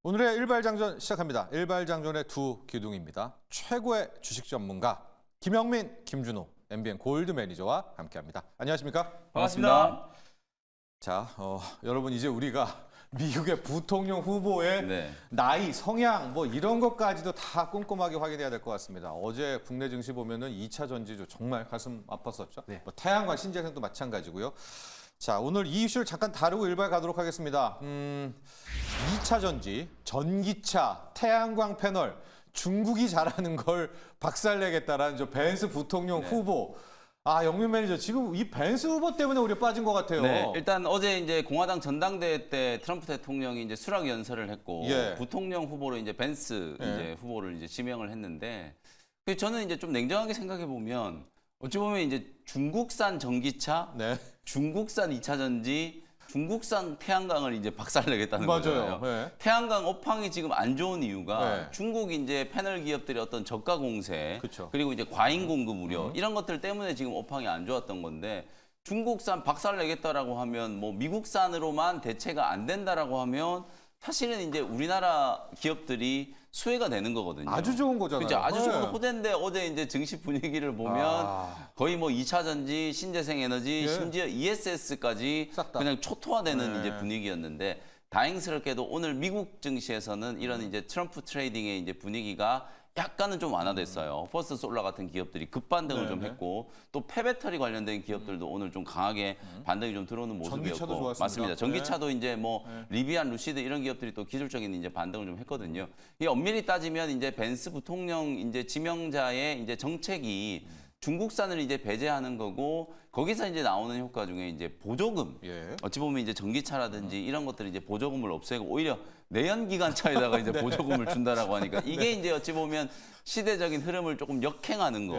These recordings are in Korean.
오늘의 일발장전 시작합니다. 일발장전의 두 기둥입니다. 최고의 주식 전문가 김영민, 김준호, MBN 골드 매니저와 함께합니다. 안녕하십니까? 반갑습니다. 자, 여러분 이제 우리가 미국의 부통령 후보의 나이, 성향 뭐 이런 것까지도 다 꼼꼼하게 확인해야 될 것 같습니다. 어제 국내 증시 보면은 2차 전지조 정말 가슴 아팠었죠. 뭐 태양과 신재생도 마찬가지고요. 자, 오늘 이 이슈를 잠깐 다루고 일발 가도록 하겠습니다. 2차 전지, 전기차, 태양광 패널, 중국이 잘하는 걸 박살내겠다라는 저 벤스 부통령 후보. 아, 영민 매니저, 지금 이 벤스 후보 때문에 우리 빠진 것 같아요. 네, 일단 어제 이제 공화당 전당대회 때 트럼프 대통령이 이제 수락 연설을 했고 부통령 후보로 이제 벤스 이제 후보를 이제 지명을 했는데 저는 이제 좀 냉정하게 생각해 보면 어찌 보면 이제 중국산 전기차, 중국산 2차 전지, 중국산 태양광을 이제 박살내겠다는 거잖아요. 태양광 업황이 지금 안 좋은 이유가 중국이 이제 패널 기업들의 어떤 저가 공세, 그리고 이제 과잉 공급 우려 이런 것들 때문에 지금 업황이 안 좋았던 건데 중국산 박살내겠다라고 하면 뭐 미국산으로만 대체가 안 된다라고 하면 사실은 이제 우리나라 기업들이 수혜가 되는 거거든요. 아주 좋은 거잖아요. 그렇죠. 아주 좋은 호재인데 어제 이제 증시 분위기를 보면 거의 뭐 2차 전지, 신재생 에너지, 심지어 ESS까지 그냥 초토화되는 이제 분위기였는데 다행스럽게도 오늘 미국 증시에서는 이런 이제 트럼프 트레이딩의 이제 분위기가 약간은 좀 완화됐어요. 퍼스트 솔라 같은 기업들이 급반등을 좀 했고 또 폐배터리 관련된 기업들도 오늘 좀 강하게 반등이 좀 들어오는 모습이었고 좋았습니다. 맞습니다. 전기차도 이제 뭐 리비안, 루시드 이런 기업들이 또 기술적인 이제 반등을 좀 했거든요. 이 엄밀히 따지면 이제 벤스 부통령 이제 지명자의 이제 정책이 중국산을 이제 배제하는 거고 거기서 이제 나오는 효과 중에 이제 보조금 어찌 보면 이제 전기차라든지 이런 것들이 이제 보조금을 없애고 오히려 내연 기관차에다가 이제 보조금을 준다라고 하니까 이게 이제 어찌 보면 시대적인 흐름을 조금 역행하는 거.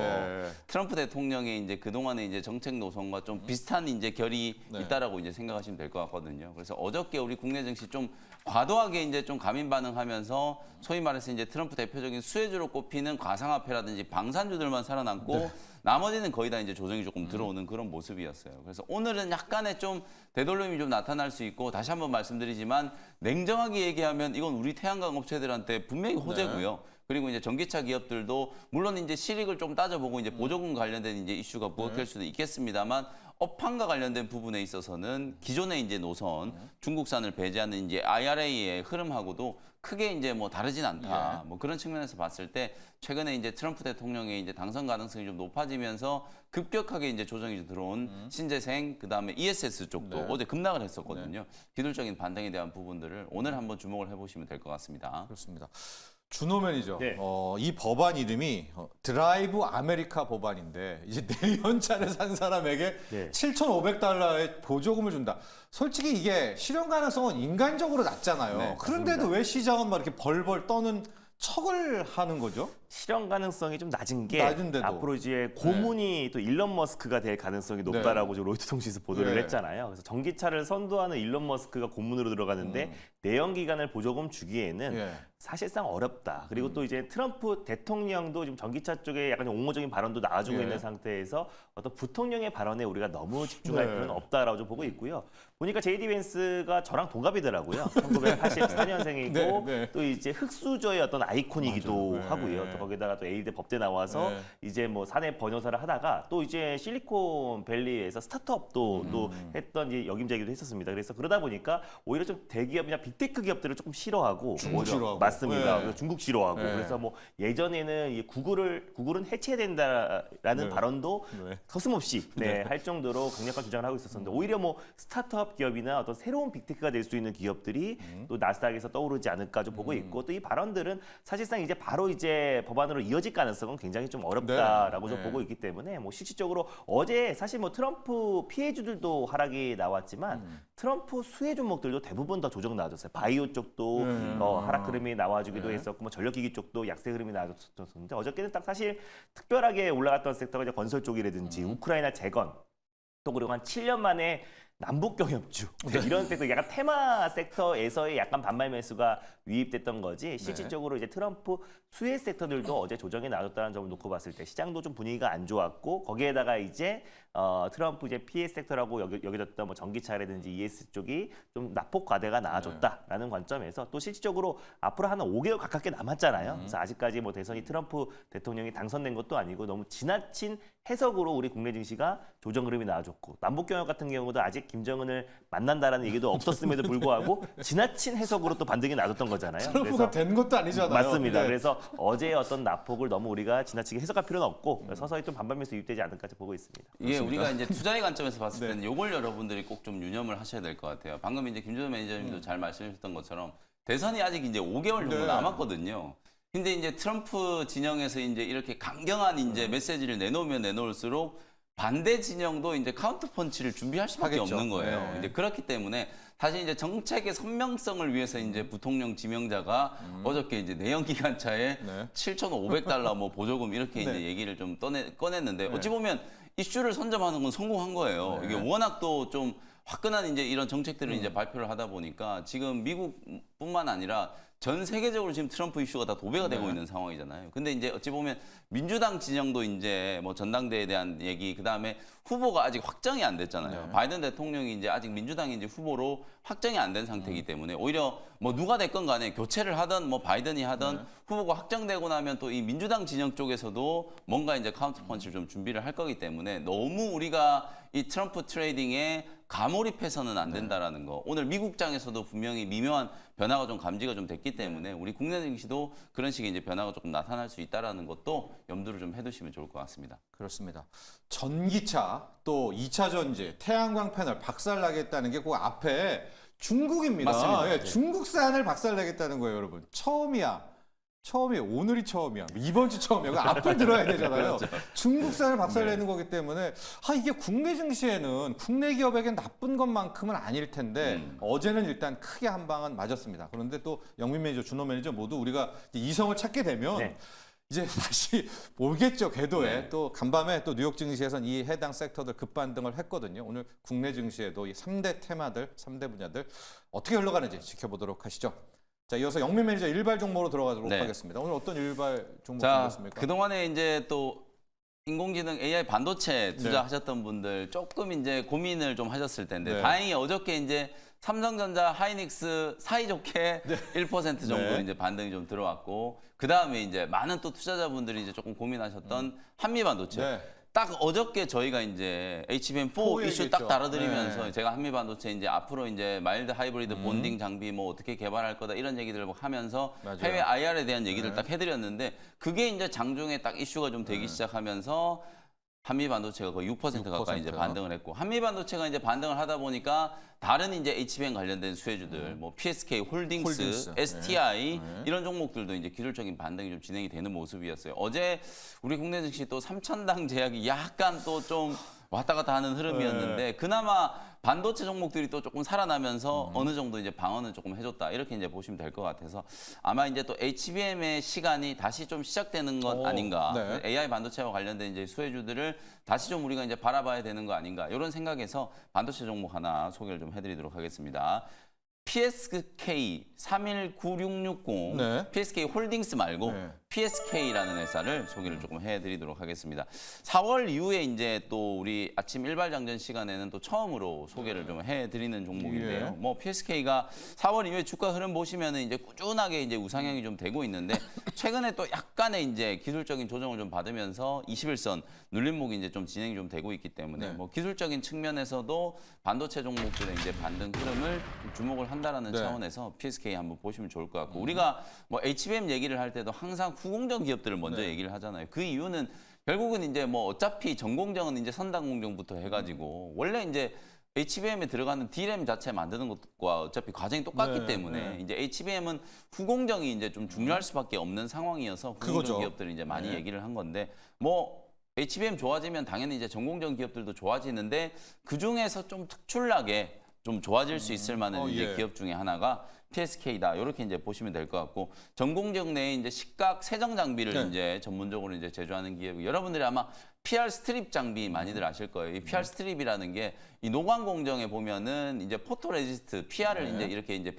트럼프 대통령의 이제 그동안의 이제 정책 노선과 좀 비슷한 이제 결이 있다라고 이제 생각하시면 될 것 같거든요. 그래서 어저께 우리 국내 증시 좀 과도하게 이제 좀 감인 반응하면서 소위 말해서 이제 트럼프 대표적인 수혜주로 꼽히는 가상화폐라든지 방산주들만 살아남고 나머지는 거의 다 이제 조정이 조금 들어오는 그런 모습이었어요. 그래서 오늘은 약간의 좀 되돌림이 좀 나타날 수 있고 다시 한번 말씀드리지만 냉정하게 얘기하면 이건 우리 태양광 업체들한테 분명히 호재고요. 그리고 이제 전기차 기업들도 물론 이제 실익을 좀 따져보고 이제 보조금 관련된 이제 이슈가 부각될 수도 있겠습니다만 업황과 관련된 부분에 있어서는 기존의 이제 노선 중국산을 배제하는 이제 IRA의 흐름하고도 크게 이제 뭐 다르진 않다. 뭐 그런 측면에서 봤을 때 최근에 이제 트럼프 대통령의 이제 당선 가능성이 좀 높아지면서 급격하게 이제 조정이 들어온 신재생 그다음에 ESS 쪽도 어제 급락을 했었거든요. 기술적인 반등에 대한 부분들을 오늘 한번 주목을 해보시면 될 것 같습니다. 그렇습니다. 준호 매니저, 이 법안 이름이 드라이브 아메리카 법안인데 이제 내연차를 산 사람에게 7,500달러의 보조금을 준다. 솔직히 이게 실현 가능성은 인간적으로 낮잖아요. 그런데도 왜 시장은 막 이렇게 벌벌 떠는 척을 하는 거죠? 실현 가능성이 좀 낮은 게 낮은데도. 앞으로 이제 고문이 또 일론 머스크가 될 가능성이 높다라고 로이터 통신에서 보도를 했잖아요. 그래서 전기차를 선도하는 일론 머스크가 고문으로 들어가는데 내연기관을 보조금 주기에는 사실상 어렵다. 그리고 또 이제 트럼프 대통령도 지금 전기차 쪽에 약간 옹호적인 발언도 나와주고 있는 상태에서 어떤 부통령의 발언에 우리가 너무 집중할 필요는 없다라고 좀 보고 있고요. 보니까 제이디 벤스가 저랑 동갑이더라고요. 1984년생이고 또 이제 흑수저의 어떤 아이콘이기도 하고요. 또 거기다가 또 에이드 법대 나와서 이제 뭐 사내 번역사를 하다가 또 이제 실리콘밸리에서 스타트업도 또 했던 이제 역임자이기도 했었습니다. 그래서 그러다 보니까 오히려 좀 대기업이나 빅테크 기업들을 조금 싫어하고 중국 싫어하고. 맞습니다. 그래서 중국 싫어하고 그래서 뭐 예전에는 이 구글은 해체된다라는 발언도 서슴없이 할 정도로 강력한 주장을 하고 있었는데 오히려 뭐 스타트업 기업이나 어떤 새로운 빅테크가 될 수 있는 기업들이 또 나스닥에서 떠오르지 않을까 좀 보고 있고 또 이 발언들은 사실상 이제 바로 이제 법안으로 이어질 가능성은 굉장히 좀 어렵다라고 좀 보고 있기 때문에 뭐 실질적으로 어제 사실 뭐 트럼프 피해주들도 하락이 나왔지만 트럼프 수혜 종목들도 대부분 다 조정 나와줬어요. 바이오 쪽도 하락 흐름이 나와주기도 했었고 뭐 전력기기 쪽도 약세 흐름이 나와줬었는데 어저께는 딱 사실 특별하게 올라갔던 섹터가 이제 건설 쪽이라든지 우크라이나 재건 또 그리고 한 7년 만에 남북 경협주 이런 섹터, 약간 테마 섹터에서의 약간 반발 매수가 유입됐던 거지 실질적으로 이제 트럼프 수혜 섹터들도 어제 조정이 나왔다는 점을 놓고 봤을 때 시장도 좀 분위기가 안 좋았고 거기에다가 이제 트럼프 이제 PS 섹터라고 여겨졌던 뭐 전기차라든지 ES 쪽이 좀 낙폭 과대가 나아졌다라는 관점에서 또 실질적으로 앞으로 한 5개월 가깝게 남았잖아요. 그래서 아직까지 뭐 대선이 트럼프 대통령이 당선된 것도 아니고 너무 지나친 해석으로 우리 국내 증시가 조정 흐름이 나와줬고 남북 경협 같은 경우도 아직 김정은을 만난다라는 얘기도 없었음에도 불구하고 지나친 해석으로 또 반등이 나왔던 거잖아요. 트럼프가 된 것도 아니잖아요. 맞습니다. 네. 그래서 어제의 어떤 낙폭을 너무 우리가 지나치게 해석할 필요는 없고 서서히 좀 반발 매수 유입되지 않을까 보고 있습니다. 이게 우리가 이제 투자의 관점에서 봤을 때는 이걸 여러분들이 꼭 좀 유념을 하셔야 될 것 같아요. 방금 이제 김준호 매니저님도 잘 말씀하셨던 것처럼 대선이 아직 이제 5개월 정도 남았거든요. 근데 이제 트럼프 진영에서 이제 이렇게 강경한 이제 메시지를 내놓으면 내놓을수록 반대 진영도 이제 카운터 펀치를 준비할 수밖에 하겠죠. 없는 거예요. 네. 이제 그렇기 때문에 사실 이제 정책의 선명성을 위해서 이제 부통령 지명자가 어저께 이제 내연 기관차에 네. 7,500달러 뭐 보조금 이렇게 이제 얘기를 좀 꺼냈는데 어찌 보면 이슈를 선점하는 건 성공한 거예요. 이게 워낙 또 좀 화끈한 이제 이런 정책들을 이제 발표를 하다 보니까 지금 미국뿐만 아니라 전 세계적으로 지금 트럼프 이슈가 다 도배가 되고 있는 상황이잖아요. 근데 이제 어찌 보면 민주당 진영도 이제 뭐 전당대회에 대한 얘기, 그 다음에 후보가 아직 확정이 안 됐잖아요. 바이든 대통령이 이제 아직 민주당이 이제 후보로 확정이 안 된 상태이기 때문에 오히려 뭐 누가 됐건 간에 교체를 하든 뭐 바이든이 하든 후보가 확정되고 나면 또 이 민주당 진영 쪽에서도 뭔가 이제 카운터 펀치를 좀 준비를 할 거기 때문에 너무 우리가 이 트럼프 트레이딩에 가몰입해서는 안 된다라는 거. 오늘 미국장에서도 분명히 미묘한 변화가 좀 감지가 좀 됐기 때문에 우리 국내 증시도 그런 식의 이제 변화가 조금 나타날 수 있다라는 것도 염두를 좀 해두시면 좋을 것 같습니다. 그렇습니다. 전기차 또 2차 전지, 태양광 패널 박살나겠다는 게 그 앞에 중국입니다. 맞습니다. 예, 중국산을 박살내겠다는 거예요, 여러분. 오늘이 처음이야. 이번 주 처음이야. 그 앞을 들어야 되잖아요. 중국산을 박살내는 거기 때문에 이게 국내 증시에는 국내 기업에겐 나쁜 것만큼은 아닐 텐데 어제는 일단 크게 한 방은 맞았습니다. 그런데 또 영민 매니저, 준호 매니저 모두 우리가 이성을 찾게 되면 이제 다시 오겠죠, 궤도에. 또 간밤에 또 뉴욕 증시에서는 이 해당 섹터들 급반등을 했거든요. 오늘 국내 증시에도 이 3대 테마들, 3대 분야들 어떻게 흘러가는지 지켜보도록 하시죠. 자, 이어서 영민 매니저 일발 종목으로 들어가도록 하겠습니다. 오늘 어떤 일발 종목 준비했습니까? 그동안에 이제 또 인공지능 AI 반도체 투자하셨던 분들 조금 이제 고민을 좀 하셨을 텐데 다행히 어저께 이제 삼성전자, 하이닉스 사이좋게 1% 정도 이제 반등이 좀 들어왔고 그 다음에 이제 많은 또 투자자분들이 이제 조금 고민하셨던 한미반도체. 딱 어저께 저희가 이제 HBM4 이슈 딱 다뤄드리면서 제가 한미반도체 이제 앞으로 이제 마일드 하이브리드 본딩 장비 뭐 어떻게 개발할 거다 이런 얘기들을 하면서 해외 IR에 대한 얘기를 딱 해드렸는데 그게 이제 장중에 딱 이슈가 좀 되기 시작하면서 한미반도체가 거의 6% 가까이 이제 반등을 했고 한미반도체가 이제 반등을 하다 보니까 다른 이제 HBM 관련된 수혜주들 뭐 PSK 홀딩스, STI 이런 종목들도 이제 기술적인 반등이 좀 진행이 되는 모습이었어요. 어제 우리 국내 증시 또 3,000당 제약이 약간 또 좀 왔다 갔다 하는 흐름이었는데 그나마 반도체 종목들이 또 조금 살아나면서 어느 정도 이제 방어는 조금 해줬다 이렇게 이제 보시면 될 것 같아서 아마 이제 또 HBM의 시간이 다시 좀 시작되는 것 아닌가 AI 반도체와 관련된 이제 수혜주들을 다시 좀 우리가 이제 바라봐야 되는 거 아닌가 이런 생각에서 반도체 종목 하나 소개를 좀 해드리도록 하겠습니다. PSK 319660 PSK 홀딩스 말고 PSK라는 회사를 소개를 조금 해드리도록 하겠습니다. 4월 이후에 이제 또 우리 아침 일발 장전 시간에는 또 처음으로 소개를 좀 해드리는 종목인데요. 뭐 PSK가 4월 이후에 주가 흐름 보시면은 이제 꾸준하게 이제 우상향이 좀 되고 있는데 최근에 또 약간의 이제 기술적인 조정을 좀 받으면서 21선 눌림목이 이제 좀 진행이 좀 되고 있기 때문에 뭐 기술적인 측면에서도 반도체 종목들의 이제 반등 흐름을 좀 주목을 한다라는 차원에서 PSK 한번 보시면 좋을 것 같고 우리가 뭐 HBM 얘기를 할 때도 항상 후공정 기업들을 먼저 얘기를 하잖아요. 그 이유는 결국은 이제 뭐 어차피 전공정은 이제 선단 공정부터 해가지고 원래 이제 HBM에 들어가는 D램 자체 만드는 것과 어차피 과정이 똑같기 때문에 이제 HBM은 후공정이 이제 좀 중요할 수밖에 없는 상황이어서 후공정 기업들이 이제 많이 얘기를 한 건데 뭐 HBM 좋아지면 당연히 이제 전공정 기업들도 좋아지는데 그 중에서 좀 특출나게 좀 좋아질 수 있을 만한 이제 기업 중에 하나가 PSK다. 이렇게 이제 보시면 될 것 같고 전공정 내에 이제 식각 세정 장비를 네. 이제 전문적으로 이제 제조하는 기업이 여러분들이 아마 PR 스트립 장비 많이들 아실 거예요. 이 PR 스트립이라는 게 이 노광 공정에 보면은 이제 포토레지스트 PR을 이제 이렇게 이제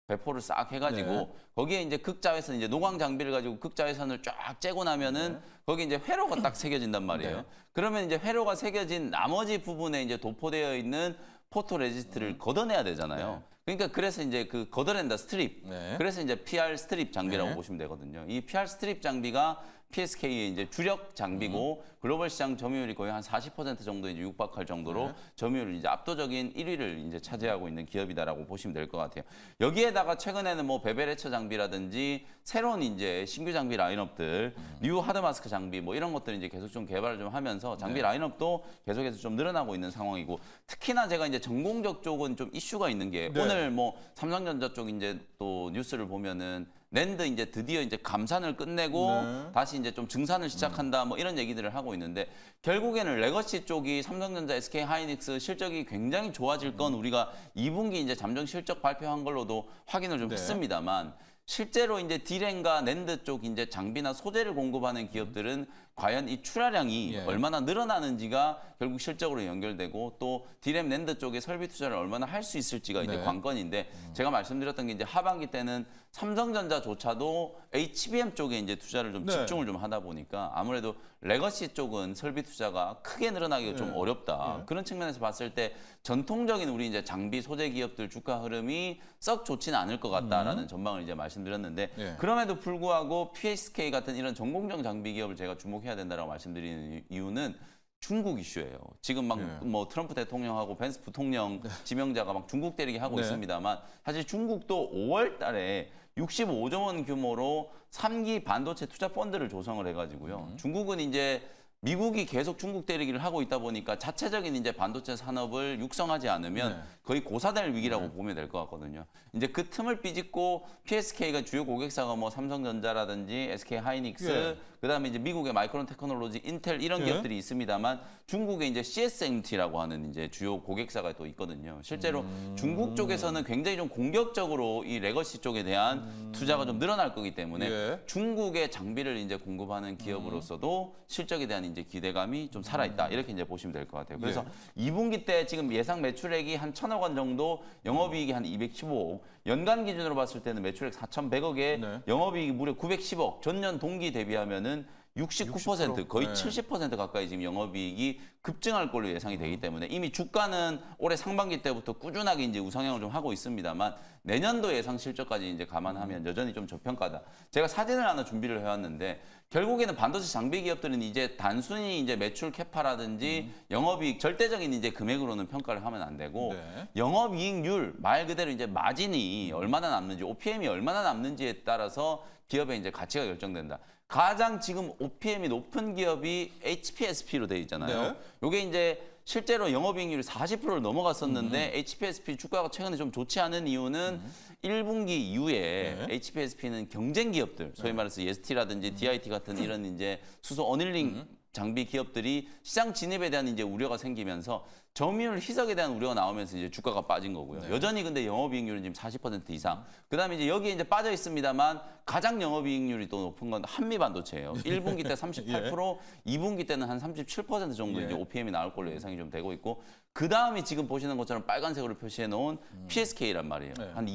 배포를 싹 해가지고 거기에 이제 극자외선 이제 노광 장비를 가지고 극자외선을 쫙 째고 나면은 거기 이제 회로가 딱 새겨진단 말이에요. 그러면 이제 회로가 새겨진 나머지 부분에 이제 도포되어 있는 포토레지스트를 걷어내야 되잖아요. 그러니까 그래서 이제 그 걷어낸다 스트립. 그래서 이제 PR 스트립 장비라고 보시면 되거든요. 이 PR 스트립 장비가 PSK의 이제 주력 장비고 글로벌 시장 점유율이 거의 한 40% 정도 이제 육박할 정도로 점유율을 이제 압도적인 1위를 이제 차지하고 있는 기업이다라고 보시면 될 것 같아요. 여기에다가 최근에는 뭐 베베레처 장비라든지 새로운 이제 신규 장비 라인업들, 뉴 하드마스크 장비 뭐 이런 것들 이제 계속 좀 개발을 좀 하면서 장비 라인업도 계속해서 좀 늘어나고 있는 상황이고 특히나 제가 이제 전공적 쪽은 좀 이슈가 있는 게 오늘 뭐 삼성전자 쪽 이제 또 뉴스를 보면은 낸드 이제 드디어 이제 감산을 끝내고 다시 이제 좀 증산을 시작한다 뭐 이런 얘기들을 하고 있는데 결국에는 레거시 쪽이 삼성전자, SK 하이닉스 실적이 굉장히 좋아질 건 우리가 2분기 이제 잠정 실적 발표한 걸로도 확인을 좀 했습니다만 실제로 이제 디램과 낸드 쪽 이제 장비나 소재를 공급하는 기업들은 과연 이 출하량이 얼마나 늘어나는지가 결국 실적으로 연결되고 또 디램 낸드 쪽에 설비 투자를 얼마나 할 수 있을지가 이제 관건인데 제가 말씀드렸던 게 이제 하반기 때는 삼성전자조차도 HBM 쪽에 이제 투자를 좀 집중을 좀 하다 보니까 아무래도 레거시 쪽은 설비 투자가 크게 늘어나기가 좀 어렵다. 그런 측면에서 봤을 때 전통적인 우리 이제 장비 소재 기업들 주가 흐름이 썩 좋지는 않을 것 같다라는 전망을 이제 말씀드렸는데 그럼에도 불구하고 PSK 같은 이런 전공정 장비 기업을 제가 주목해야 된다라고 말씀드리는 이유는 중국 이슈예요. 지금 막 뭐 트럼프 대통령하고 벤스 부통령 지명자가 막 중국 때리기 하고 있습니다만 사실 중국도 5월 달에 65조 원 규모로 3기 반도체 투자 펀드를 조성을 해가지고요. 중국은 이제 미국이 계속 중국 때리기를 하고 있다 보니까 자체적인 이제 반도체 산업을 육성하지 않으면 거의 고사될 위기라고 보면 될 것 같거든요. 이제 그 틈을 삐짓고 PSK가 주요 고객사가 뭐 삼성전자라든지 SK 하이닉스, 그다음에 이제 미국의 마이크론 테크놀로지, 인텔 이런 기업들이 있습니다만 중국의 이제 CSMT라고 하는 이제 주요 고객사가 또 있거든요. 실제로 중국 쪽에서는 굉장히 좀 공격적으로 이 레거시 쪽에 대한 투자가 좀 늘어날 거기 때문에 중국의 장비를 이제 공급하는 기업으로서도 실적에 대한 이제 기대감이 좀 살아있다. 이렇게 이제 보시면 될 것 같아요. 그래서 2분기 때 지금 예상 매출액이 한 1,000억 원 정도, 영업이익이 한 215억, 연간 기준으로 봤을 때는 매출액 4,100억에 영업이익이 무려 910억, 전년 동기 대비하면은 69% 거의 70% 가까이 지금 영업이익이 급증할 걸로 예상이 되기 때문에 이미 주가는 올해 상반기 때부터 꾸준하게 이제 우상향을 좀 하고 있습니다만 내년도 예상 실적까지 이제 감안하면 여전히 좀 저평가다. 제가 사진을 하나 준비를 해왔는데 결국에는 반도체 장비 기업들은 이제 단순히 이제 매출 캐파라든지 영업이익 절대적인 이제 금액으로는 평가를 하면 안 되고 영업이익률 말 그대로 이제 마진이 얼마나 남는지 OPM이 얼마나 남는지에 따라서 기업의 이제 가치가 결정된다. 가장 지금 OPM이 높은 기업이 HPSP로 되어 있잖아요. 요게 이제 실제로 영업이익률이 40%를 넘어갔었는데 HPSP 주가가 최근에 좀 좋지 않은 이유는 1분기 이후에 HPSP는 경쟁 기업들, 소위 말해서 EST라든지 DIT 같은 이런 이제 수소 어닐링 장비 기업들이 시장 진입에 대한 이제 우려가 생기면서 점유율 희석에 대한 우려가 나오면서 이제 주가가 빠진 거고요. 여전히 근데 영업이익률은 지금 40% 이상. 그다음에 이제 여기에 이제 빠져 있습니다만 가장 영업이익률이 또 높은 건 한미반도체예요. 1분기 때 38%, 2분기 때는 한 37% 정도 이제 OPM이 나올 걸로 예상이 좀 되고 있고 그 다음이 지금 보시는 것처럼 빨간색으로 표시해 놓은 PSK란 말이에요. 한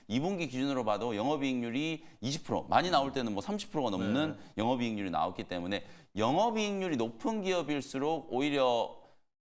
2분기 기준으로 봐도 영업이익률이 20%, 많이 나올 때는 뭐 30%가 넘는 영업이익률이 나왔기 때문에 영업이익률이 높은 기업일수록 오히려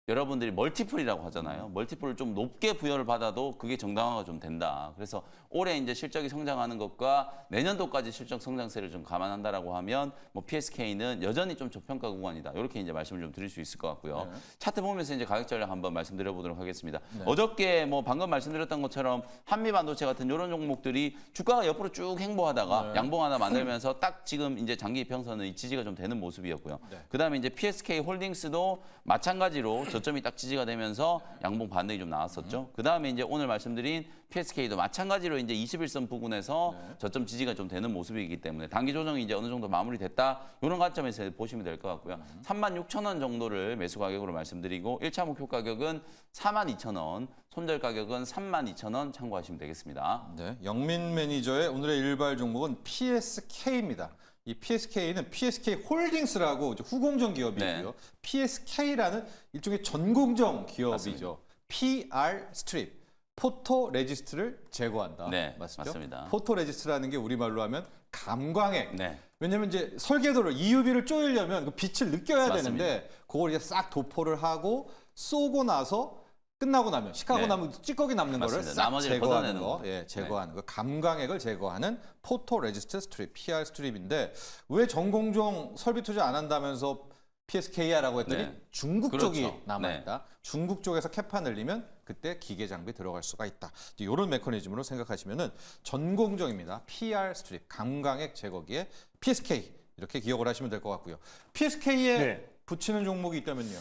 여러분들이 멀티플이라고 하잖아요. 멀티플을 좀 높게 부여를 받아도 그게 정당화가 좀 된다. 그래서 올해 이제 실적이 성장하는 것과 내년도까지 실적 성장세를 좀 감안한다라고 하면 뭐 PSK는 여전히 좀 저평가 구간이다. 이렇게 이제 말씀을 좀 드릴 수 있을 것 같고요. 차트 보면서 이제 가격 전략 한번 말씀드려 보도록 하겠습니다. 어저께 뭐 방금 말씀드렸던 것처럼 한미 반도체 같은 이런 종목들이 주가가 옆으로 쭉 행보하다가 양봉 하나 만들면서 딱 지금 이제 장기 이평선의 지지가 좀 되는 모습이었고요. 그다음에 이제 PSK 홀딩스도 마찬가지로 저점이 딱 지지가 되면서 양봉 반등이 좀 나왔었죠. 그다음에 이제 오늘 말씀드린 PSK도 마찬가지로 이제 21선 부근에서 저점 지지가 좀 되는 모습이기 때문에 단기 조정이 이제 어느 정도 마무리됐다 이런 관점에서 보시면 될 것 같고요. 36,000원 정도를 매수 가격으로 말씀드리고 1차 목표 가격은 42,000원, 손절 가격은 32,000원 참고하시면 되겠습니다. 네, 영민 매니저의 오늘의 일발 종목은 PSK입니다. 이 PSK는 PSK 홀딩스라고 이제 후공정 기업이고요. PSK라는 일종의 전공정 기업이죠. 맞습니다. PR 스트립, 포토 레지스트를 제거한다. 네, 맞죠? 맞습니다. 포토 레지스트라는 게 우리말로 하면 감광액. 네. 왜냐면 이제 설계도를 EUV를 쪼이려면 그 빛을 느껴야 맞습니다. 되는데 그걸 이제 싹 도포를 하고 쏘고 나서 끝나고 나면 식하고 네. 나면 찌꺼기 남는 거를 맞습니다. 싹 나머지를 제거하는 걷어내는 거, 거. 예, 제거하는 거, 감광액을 제거하는 포토 레지스트 스트립, PR 스트립인데 왜 전공정 설비 투자 안 한다면서 PSK야라고 했더니 네. 중국 그렇죠. 쪽이 남아있다. 중국 쪽에서 캐파 늘리면 그때 기계 장비 들어갈 수가 있다. 이런 메커니즘으로 생각하시면은 전공정입니다. PR 스트립, 감광액 제거기에 PSK 이렇게 기억을 하시면 될 것 같고요. PSK에 네. 붙이는 종목이 있다면요.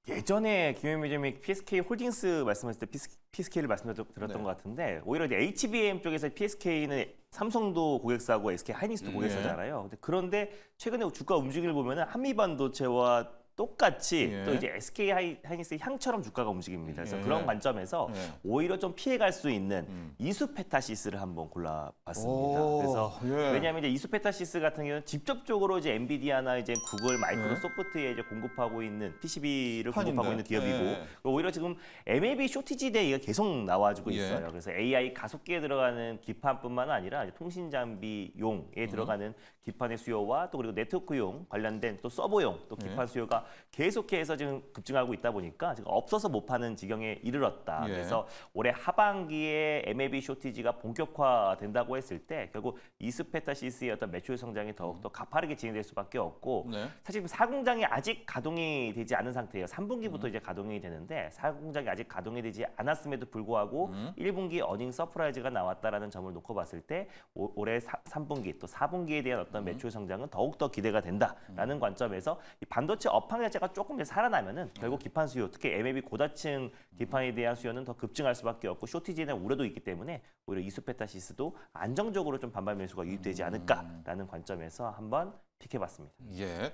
예전에 김현미 매니저님이 PSK 홀딩스 말씀하실 때 PSK를 말씀드렸던 네. 것 같은데 오히려 이제 HBM 쪽에서 PSK는 삼성도 고객사고 SK 하이닉스도 고객사잖아요. 그런데 최근에 주가 움직임을 보면은 한미반도체와 똑같이 예. 또 이제 SK 하이닉스의 향처럼 주가가 움직입니다. 그래서 예. 그런 관점에서 예. 오히려 좀 피해갈 수 있는 이수페타시스를 한번 골라봤습니다. 오, 그래서 예. 왜냐하면 이제 이수페타시스 같은 경우는 직접적으로 이제 엔비디아나 이제 구글, 마이크로소프트에 이제 공급하고 있는 PCB를 공급하고 있는 기업이고 예. 오히려 지금 MLB 쇼티지 대회가 계속 나와주고 예. 있어요. 그래서 AI 가속기에 들어가는 기판뿐만 아니라 이제 통신 장비용에 들어가는 기판의 수요와 또 그리고 네트워크용 관련된 또 서버용 또 기판 수요가 계속해서 지금 급증하고 있다 보니까 지금 없어서 못 파는 지경에 이르렀다. 예. 그래서 올해 하반기에 MLB 쇼티지가 본격화된다고 했을 때 결국 이스페타시스의 어떤 매출 성장이 더욱더 가파르게 진행될 수밖에 없고 네. 사실 4공장이 아직 가동이 되지 않은 상태예요. 3분기부터 이제 가동이 되는데 4공장이 아직 가동이 되지 않았음에도 불구하고 1분기 어닝 서프라이즈가 나왔다라는 점을 놓고 봤을 때 올해 3분기 또 4분기에 대한 어떤 매출 성장은 더욱더 기대가 된다라는 관점에서 이 반도체 업황 자체가 조금 이제 살아나면은 결국 기판 수요, 특히 MLB 고다층 기판에 대한 수요는 더 급증할 수밖에 없고 쇼티지에 대한 우려도 있기 때문에 오히려 이수페타시스도 안정적으로 좀 반발 매수가 유입되지 않을까라는 관점에서 한번 픽해봤습니다. 예.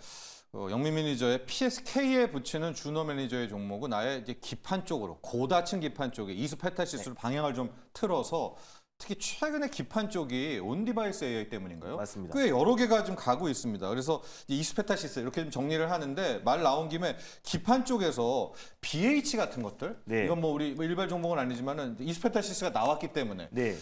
영민 매니저의 PSK에 붙이는 준호 매니저의 종목은 아예 이제 기판 쪽으로 고다층 기판 쪽에 이수페타시스로 방향을 좀 틀어서 특히 최근에 기판 쪽이 온디바이스 AI 때문인가요? 맞습니다. 꽤 여러 개가 좀 가고 있습니다. 그래서 이수페타시스 이렇게 좀 정리를 하는데 말 나온 김에 기판 쪽에서 BH 같은 것들 네. 이건 뭐 우리 일발 종목은 아니지만은 이수페타시스가 나왔기 때문에 네.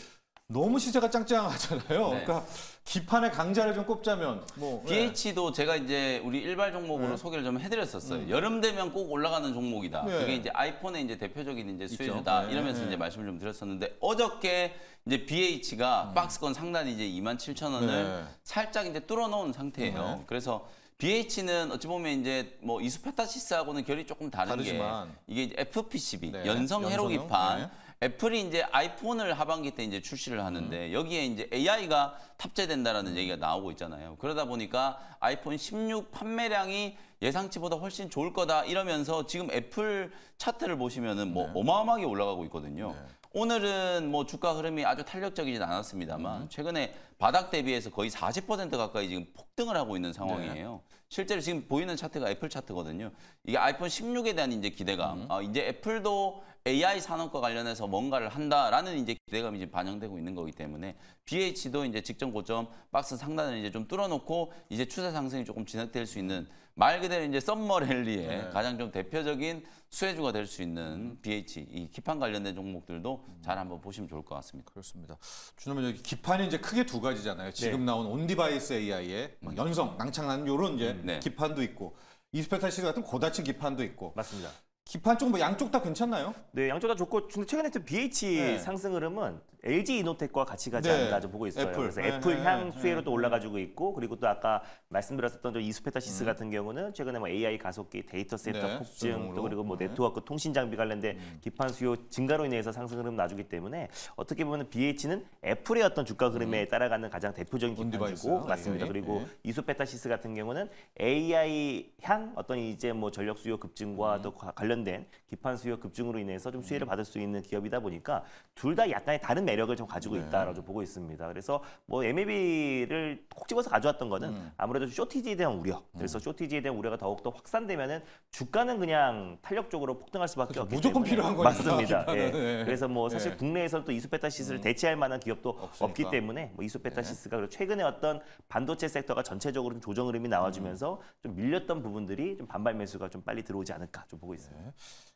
너무 시세가 짱짱하잖아요. 네. 그러니까 기판의 강자를 좀 꼽자면 뭐 BH도 제가 이제 우리 일발 종목으로 소개를 좀 해드렸었어요. 여름 되면 꼭 올라가는 종목이다. 네. 그게 이제 아이폰의 이제 대표적인 이제 있죠. 수혜주다. 네. 이러면서 네. 이제 말씀을 좀 드렸었는데 어저께 이제 BH가 박스권 상단이 이제 27,000원을 네. 살짝 이제 뚫어놓은 상태예요. 네. 그래서 BH는 어찌 보면 이제 뭐 이수페타시스하고는 결이 조금 다른 다르지만. 게 이게 이제 FPCB 네. 연성 회로 연성형. 기판. 네. 애플이 이제 아이폰을 하반기 때 이제 출시를 하는데 여기에 이제 AI가 탑재된다라는 얘기가 나오고 있잖아요. 그러다 보니까 아이폰 16 판매량이 예상치보다 훨씬 좋을 거다 이러면서 지금 애플 차트를 보시면은 뭐 어마어마하게 올라가고 있거든요. 오늘은 뭐 주가 흐름이 아주 탄력적이진 않았습니다만 최근에 바닥 대비해서 거의 40% 가까이 지금 폭등을 하고 있는 상황이에요. 실제로 지금 보이는 차트가 애플 차트거든요. 이게 아이폰 16에 대한 이제 기대감. 이제 애플도 AI 산업과 관련해서 뭔가를 한다라는 이제 기대감이 지금 반영되고 있는 거기 때문에 BH도 이제 직전 고점 박스 상단을 이제 좀 뚫어놓고 이제 추세 상승이 조금 진행될 수 있는 말 그대로 이제 썸머 랠리의 가장 좀 대표적인 수혜주가 될 수 있는 BH 이 기판 관련된 종목들도 잘 한번 보시면 좋을 것 같습니다. 그렇습니다. 준호면 여기 기판이 이제 크게 두 가지잖아요. 지금 나온 온디바이스 AI의 연성, 낭창하는 이런 이제 네. 기판도 있고 이스페타시스 같은 고다층 기판도 있고 맞습니다. 기판 쪽 뭐 양쪽 다 괜찮나요? 네, 양쪽 다 좋고 근데 최근에 또 BH 네. 상승 흐름은 LG 이노텍과 같이 가지 네. 않나 좀 보고 있어요. 애플. 그래서 네, 애플 네, 향 네, 수혜로 네, 또 올라가지고 있고 그리고 또 아까 말씀드렸었던 저 이수페타시스 같은 경우는 최근에 뭐 AI 가속기, 데이터 센터 네, 폭증 수용으로. 또 그리고 뭐 네. 네트워크 통신 장비 관련된 기판 수요 증가로 인해서 상승 흐름 나주기 때문에 어떻게 보면 BH는 애플의 어떤 주가 흐름에 따라가는 가장 대표적인 온디바이스, 기판주고 맞습니다. AI. 그리고 네. 이수페타시스 같은 경우는 AI 향 어떤 이제 뭐 전력 수요 급증과 또 관련 관련된 기판 수요 급증으로 인해서 좀 수혜를 받을 수 있는 기업이다 보니까 둘 다 약간의 다른 매력을 좀 가지고 있다라고 좀 보고 있습니다. 그래서 뭐 MAB를 콕 집어서 가져왔던 거는 아무래도 쇼티지에 대한 우려. 그래서 쇼티지에 대한 우려가 더욱더 확산되면은 주가는 그냥 탄력적으로 폭등할 수밖에 그렇죠. 없기 무조건 때문에 필요한 거니까, 맞습니다. 기판은. 예. 예. 그래서 뭐 사실 예. 국내에서 또 이수페타시스를 대체할 만한 기업도 없으니까. 없기 때문에 뭐 이수페타시스가 그리고 최근에 어떤 반도체 섹터가 전체적으로 좀 조정 흐름이 나와주면서 좀 밀렸던 부분들이 좀 반발 매수가 좀 빨리 들어오지 않을까 좀 보고 있습니다.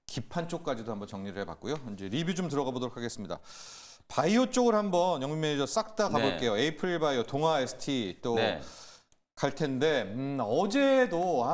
기판 쪽까지도 한번 정리를 해봤고요. 이제 리뷰 좀 들어가 보도록 하겠습니다. 바이오 쪽을 한번 영민 매니저 싹 다 가볼게요. 에이프릴 바이오, 동아 ST 또 갈 텐데 어제도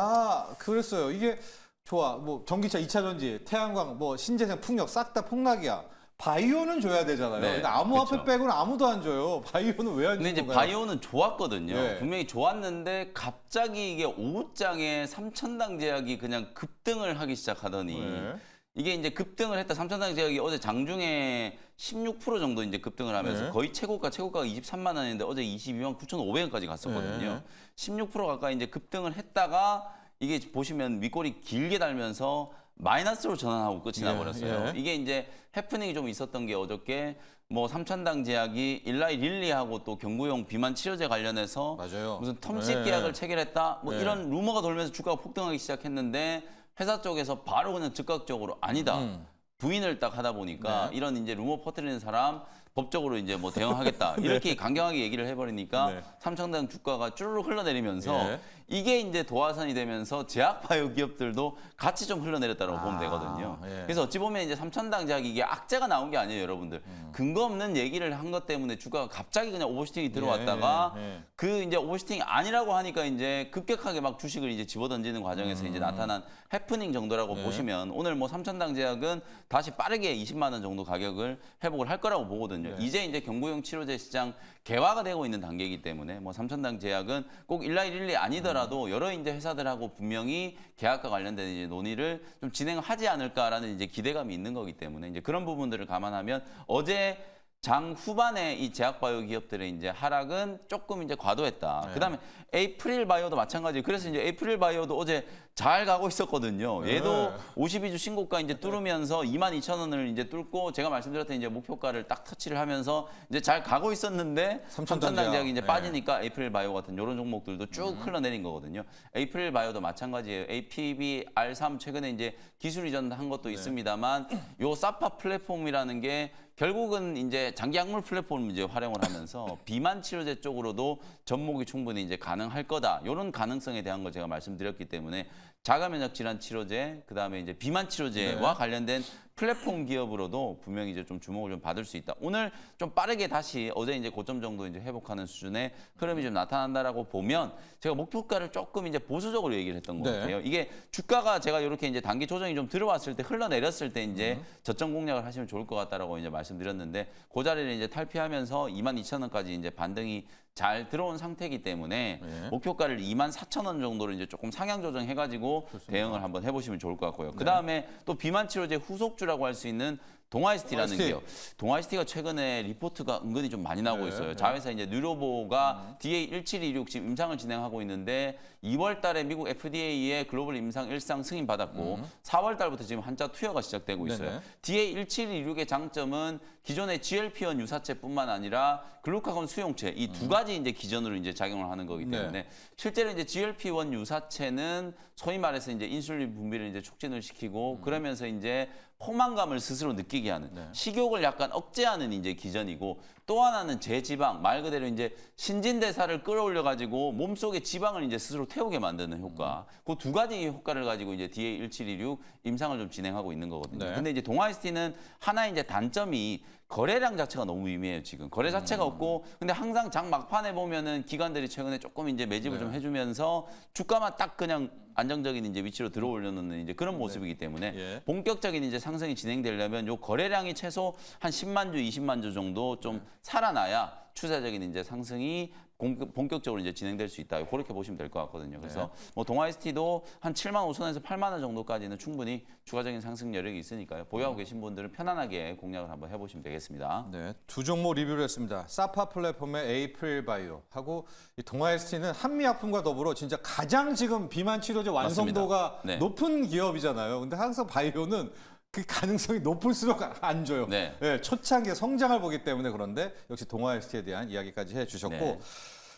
그랬어요. 이게 좋아. 뭐 전기차 2차 전지, 태양광, 뭐 신재생, 풍력 싹 다 폭락이야. 바이오는 줘야 되잖아요. 네, 근데 암호화폐 그렇죠. 빼고는 아무도 안 줘요. 바이오는 왜 안 근데 주는 이제 건가요? 바이오는 좋았거든요. 네. 분명히 좋았는데 갑자기 이게 오후장에 3,000당 제약이 그냥 급등을 하기 시작하더니 네. 이게 이제 급등을 했다. 3,000당 제약이 어제 장중에 16% 정도 이제 급등을 하면서 네. 거의 최고가가 23만 원인데 어제 22만 9,500원까지 갔었거든요. 네. 16% 가까이 이제 급등을 했다가 이게 보시면 윗골이 길게 달면서 마이너스로 전환하고 끝이 나버렸어요. 이게 이제 해프닝이 좀 있었던 게 어저께 뭐 3,000당 제약이 일라이 릴리하고 또 경구용 비만 치료제 관련해서 맞아요. 무슨 텀식 네. 계약을 체결했다 뭐 네. 이런 루머가 돌면서 주가가 폭등하기 시작했는데 회사 쪽에서 바로 그냥 즉각적으로 아니다. 부인을 딱 하다 보니까 이런 이제 루머 퍼뜨리는 사람 법적으로 이제 뭐 대응하겠다 이렇게 강경하게 얘기를 해버리니까 3,000당 주가가 쭈르륵 흘러내리면서 이게 이제 도화선이 되면서 제약 바이오 기업들도 같이 좀 흘러내렸다고 보면 되거든요. 그래서 어찌 보면 이제 3,000당 제약 이게 악재가 나온 게 아니에요, 여러분들. 근거 없는 얘기를 한 것 때문에 주가가 갑자기 그냥 오버슈팅이 들어왔다가 그 이제 오버슈팅이 아니라고 하니까 이제 급격하게 막 주식을 이제 집어던지는 과정에서 이제 나타난 해프닝 정도라고 보시면 오늘 뭐 3,000당 제약은 다시 빠르게 20만 원 정도 가격을 회복을 할 거라고 보거든요. 이제 이제 경구용 치료제 시장 개화가 되고 있는 단계이기 때문에 뭐 3,000당 제약은 꼭 일라이 릴리 아니더라도 여러 이제 회사들하고 분명히 계약과 관련된 이제 논의를 좀 진행하지 않을까라는 이제 기대감이 있는 거기 때문에 이제 그런 부분들을 감안하면 어제 장 후반에 이 제약바이오 기업들의 이제 하락은 조금 이제 과도했다. 그다음에 에이프릴 바이오도 마찬가지. 그래서 이제 에이프릴 바이오도 어제 잘 가고 있었거든요. 얘도 52주 신고가 이제 뚫으면서 22,000원을 이제 뚫고 제가 말씀드렸던 이제 목표가를 딱 터치를 하면서 이제 잘 가고 있었는데 3,000당 제약이 이제 빠지니까 에이프릴 바이오 같은 이런 종목들도 쭉 흘러내린 거거든요. 에이프릴 바이오도 마찬가지예요. APB-R3 최근에 이제 기술 이전한 것도 있습니다만 요 사파 플랫폼이라는 게 결국은 이제 장기 약물 플랫폼을 이제 활용을 하면서 비만 치료제 쪽으로도 접목이 충분히 이제 가능할 거다. 이런 가능성에 대한 걸 제가 말씀드렸기 때문에 자가 면역 질환 치료제, 그다음에 이제 비만 치료제와 관련된 플랫폼 기업으로도 분명히 이제 좀 주목을 좀 받을 수 있다. 오늘 좀 빠르게 다시 어제 이제 고점 정도 이제 회복하는 수준의 흐름이 좀 나타난다라고 보면 제가 목표가를 조금 이제 보수적으로 얘기를 했던 것 같아요. 이게 주가가 제가 이렇게 이제 단기 조정이 좀 들어왔을 때 흘러내렸을 때 이제 저점 공략을 하시면 좋을 것 같다라고 이제 말씀드렸는데 그 자리를 이제 탈피하면서 22,000원까지 이제 반등이 잘 들어온 상태이기 때문에 목표가를 24,000원 정도로 이제 조금 상향 조정해가지고 대응을 한번 해보시면 좋을 것 같고요. 그 다음에 또 비만 치료제 후속주라고 할 수 있는 동아이스티라는 기업. 동아이스티가 최근에 리포트가 은근히 좀 많이 나오고 있어요. 자회사 이제 뉴로보가 DA1726 지금 임상을 진행하고 있는데 2월 달에 미국 FDA의 글로벌 임상 1상 승인 받았고 4월 달부터 지금 한자 투여가 시작되고 있어요. DA1726의 장점은 기존의 GLP-1 유사체뿐만 아니라 글루카곤 수용체 이 두 가지 이제 기전으로 이제 작용을 하는 거기 때문에 실제로 이제 GLP-1 유사체는 소위 말해서 이제 인슐린 분비를 이제 촉진을 시키고 그러면서 이제 포만감을 스스로 느끼게 하는 식욕을 약간 억제하는 이제 기전이고 또 하나는 제지방 말 그대로 이제 신진대사를 끌어올려 가지고 몸속에 지방을 이제 스스로 태우게 만드는 효과. 그 두 가지 효과를 가지고 이제 DA1726 임상을 좀 진행하고 있는 거거든요. 근데 이제 동아이스티는 하나의 이제 단점이 거래량 자체가 너무 미미해요, 지금. 거래 자체가 없고, 근데 항상 장 막판에 보면은 기관들이 최근에 조금 이제 매집을 좀 해주면서 주가만 딱 그냥 안정적인 이제 위치로 들어 올려놓는 이제 그런 모습이기 때문에 본격적인 이제 상승이 진행되려면 요 거래량이 최소 한 10만 주, 20만 주 정도 좀 살아나야 추세적인 이제 상승이 본격적으로 이제 진행될 수 있다. 그렇게 보시면 될 것 같거든요. 그래서 뭐 동아ST도 한 7만 5천 원에서 8만 원 정도까지는 충분히 추가적인 상승 여력이 있으니까요. 보유하고 계신 분들은 편안하게 공략을 한번 해보시면 되겠습니다. 네, 두 종목 리뷰를 했습니다. 사파 플랫폼의 에이프릴 바이오 하고 이 동아ST는 한미약품과 더불어 진짜 가장 지금 비만 치료제 완성도가 네. 높은 기업이잖아요. 근데 항상 바이오는 그 가능성이 높을수록 안 줘요. 네. 네, 초창기에 성장을 보기 때문에 그런데 역시 동아ST에 대한 이야기까지 해주셨고 네.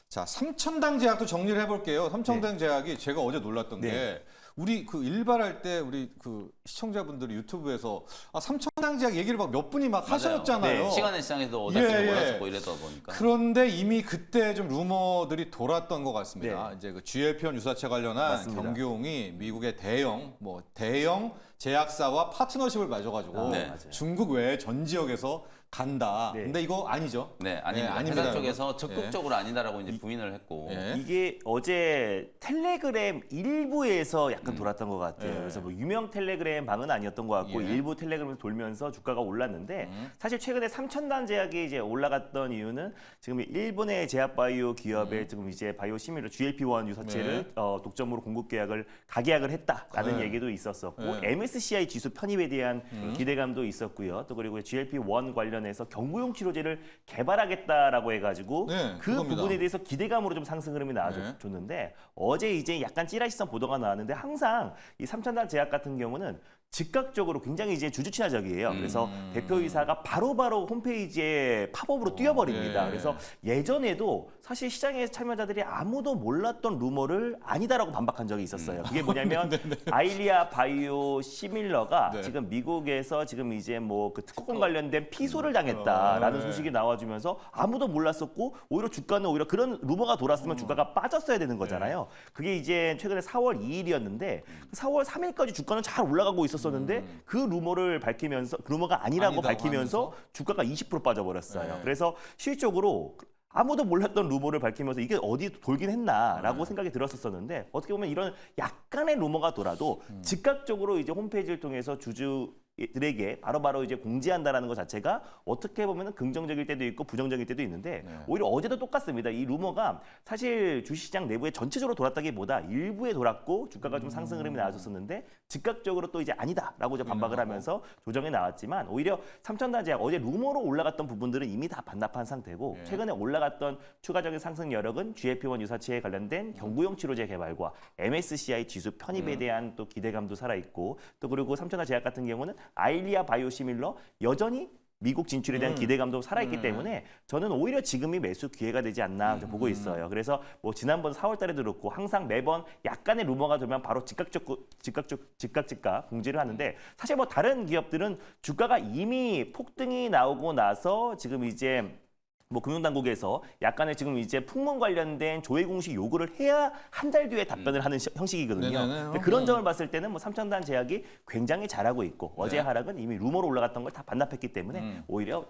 자, 삼천당 제약도 정리를 해볼게요. 삼천당 제약이 제가 어제 놀랐던 네. 게 우리 그 일발할 때 우리 그 시청자분들이 유튜브에서 삼천당 제약 얘기를 막 몇 분이 막 하셨잖아요. 네. 시간의 시장에도 오다시피 예, 예. 몰았었고 이랬다 보니까. 그런데 이미 그때 좀 루머들이 돌았던 것 같습니다. 네. 이제 그 GLP-1 유사체 관련한 맞습니다. 경기용이 미국의 대형 제약사와 파트너십을 맺어가지고 네. 맞아요. 중국 외 전 지역에서 간다. 네. 근데 이거 아니죠? 네, 아닙니다. 아닙니다, 회사 쪽에서 여러분. 적극적으로 아니다라고 이제 부인을 했고. 예. 이게 어제 텔레그램 일부에서 약간 돌았던 것 같아요. 예. 그래서 뭐 유명 텔레그램 방은 아니었던 것 같고 예. 일부 텔레그램에서 돌면서 주가가 올랐는데 사실 최근에 삼천단 제약이 이제 올라갔던 이유는 지금 일본의 제약바이오 기업의 지금 이제 바이오 시밀러 GLP-1 유사체를 독점으로 공급 계약을 가계약을 했다라는 네. 얘기도 있었었고 네. MSCI 지수 편입에 대한 기대감도 있었고요. 또 그리고 GLP-1 관련해서 경구용 치료제를 개발하겠다라고 해가지고 네, 그 그겁니다. 부분에 대해서 기대감으로 좀 상승 흐름이 나와줬는데 어제 이제 약간 찌라시성 보도가 나왔는데 항상 이 삼천단 제약 같은 경우는 즉각적으로 굉장히 이제 주주 친화적이에요. 그래서 대표이사가 바로바로 홈페이지에 팝업으로 띄워버립니다. 예. 그래서 예전에도 사실 시장의 참여자들이 아무도 몰랐던 루머를 아니다라고 반박한 적이 있었어요. 그게 뭐냐면 아일리아 바이오 시밀러가 네. 지금 미국에서 지금 이제 뭐 그 특허권 관련된 피소를 당했다라는 네. 소식이 나와주면서 아무도 몰랐었고 오히려 주가는 오히려 그런 루머가 돌았으면 주가가 빠졌어야 되는 거잖아요. 그게 이제 최근에 4월 2일이었는데 4월 3일까지 주가는 잘 올라가고 있었는데 그 루머를 밝히면서 그 루머가 아니라고 아니다고 밝히면서 하면서? 주가가 20% 빠져버렸어요. 네. 그래서 실질적으로 아무도 몰랐던 루머를 밝히면서 이게 어디 돌긴 했나라고 생각이 들었었는데 어떻게 보면 이런 약간의 루머가 돌아도 즉각적으로 이제 홈페이지를 통해서 주주들에게 바로바로 이제 공지한다라는 것 자체가 어떻게 보면 긍정적일 때도 있고 부정적일 때도 있는데 오히려 어제도 똑같습니다. 이 루머가 사실 주식시장 내부에 전체적으로 돌았다기보다 일부에 돌았고 주가가 좀 상승 흐름이 나왔었는데 즉각적으로 또 이제 아니다라고 이제 반박을 하면서 조정이 나왔지만 오히려 삼천단 제약 어제 루머로 올라갔던 부분들은 이미 다 반납한 상태고 최근에 올라갔던 추가적인 상승 여력은 GLP-1 유사체에 관련된 경구용 치료제 개발과 MSCI 지수 편입에 대한 또 기대감도 살아있고 또 그리고 삼천단 제약 같은 경우는 아일리아 바이오시밀러 여전히 미국 진출에 대한 기대감도 살아있기 때문에 저는 오히려 지금이 매수 기회가 되지 않나 보고 있어요. 그래서 뭐 지난번 4월 달에도 그렇고 항상 매번 약간의 루머가 되면 바로 즉각 공지를 하는데 사실 뭐 다른 기업들은 주가가 이미 폭등이 나오고 나서 지금 이제 뭐 금융당국에서 약간의 지금 이제 풍문 관련된 조회 공식 요구를 해야 한 달 뒤에 답변을 하는 형식이거든요. 네네네. 근데 그런 점을 봤을 때는 뭐 삼천단 제약이 굉장히 잘하고 있고 어제 하락은 이미 루머로 올라갔던 걸 다 반납했기 때문에 오히려